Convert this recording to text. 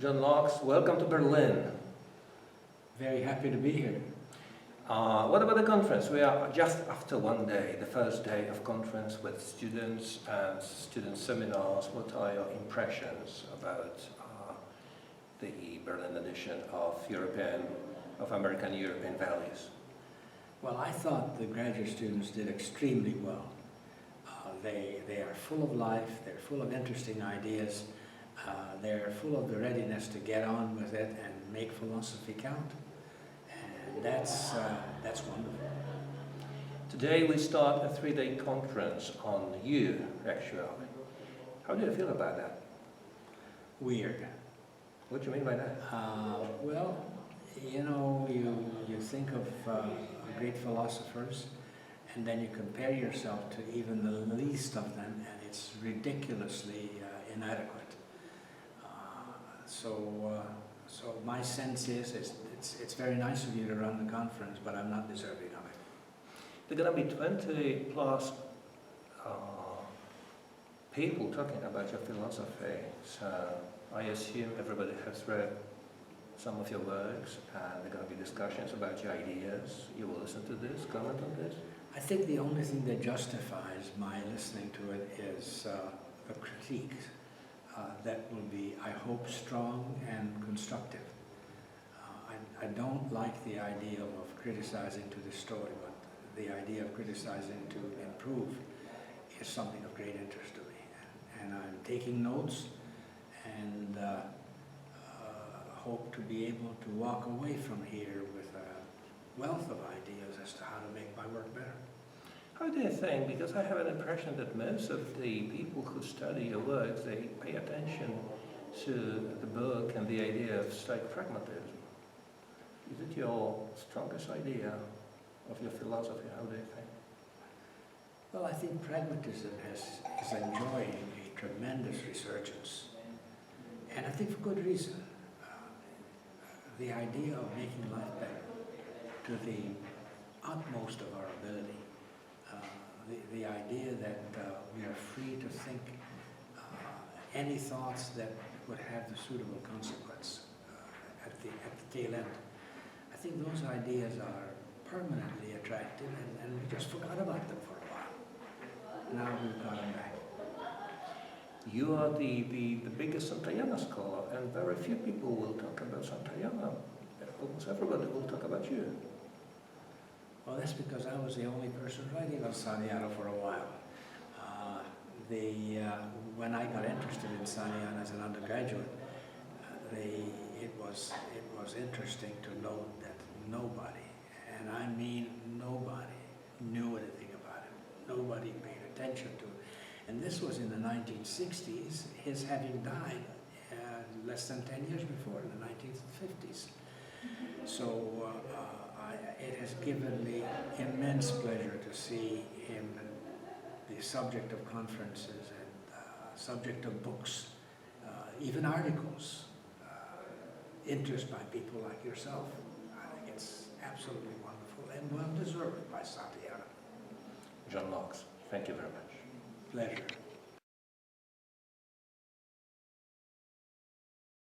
John Lachs, welcome to Berlin. Very happy to be here. What about the conference? We are just after one day, the first day of conference with students and student seminars. What are your impressions about the Berlin edition of American European Values? Well, I thought the graduate students did extremely well. They are full of life, they're full of interesting ideas, they're full of the readiness to get on with it and make philosophy count. And that's wonderful. Today we start a 3-day conference on you, actually. How do you feel about that? Weird. What do you mean by that? Well, you know, you think of great philosophers, and then you compare yourself to even the least of them, and it's ridiculously inadequate. So my sense is it's very nice of you to run the conference, but I'm not deserving of it. There are going to be 20 plus people talking about your philosophy, so I assume everybody has read some of your works, and there are going to be discussions about your ideas. You will listen to this, comment on this? I think the only thing that justifies my listening to it is a critique that will be, I hope, strong and constructive. I don't like the idea of criticizing to destroy, but the idea of criticizing to improve is something of great interest to me. And I'm taking notes and hope to be able to walk away from here with a wealth of ideas as to how to make my work better. How do you think, because I have an impression that most of the people who study your works, they pay attention to the book and the idea of stoic pragmatism. Is it your strongest idea of your philosophy? How do you think? Well, I think pragmatism is enjoying a tremendous resurgence, and I think for good reason. The idea of making life better to the utmost of our ability, the idea that we are free to think any thoughts that would have the suitable consequence at the tail end. I think those ideas are permanently attractive, and we just forgot about them for a while. Now we've got them back. You are the biggest Santayana scholar, and very few people will talk about Santayana. Almost everybody will talk about you. Well, that's because I was the only person writing on Santayana for a while. When I got interested in Santayana as an undergraduate, it was interesting to note that nobody, and I mean nobody, knew anything about it. Nobody paid attention to it. And this was in the 1960s, his having died less than 10 years before, in the 1950s. So it has given me immense pleasure to see him the subject of conferences and subject of books, even articles, interest by people like yourself. I think it's absolutely wonderful and well deserved by Santayana. John Lachs, thank you very much. Pleasure.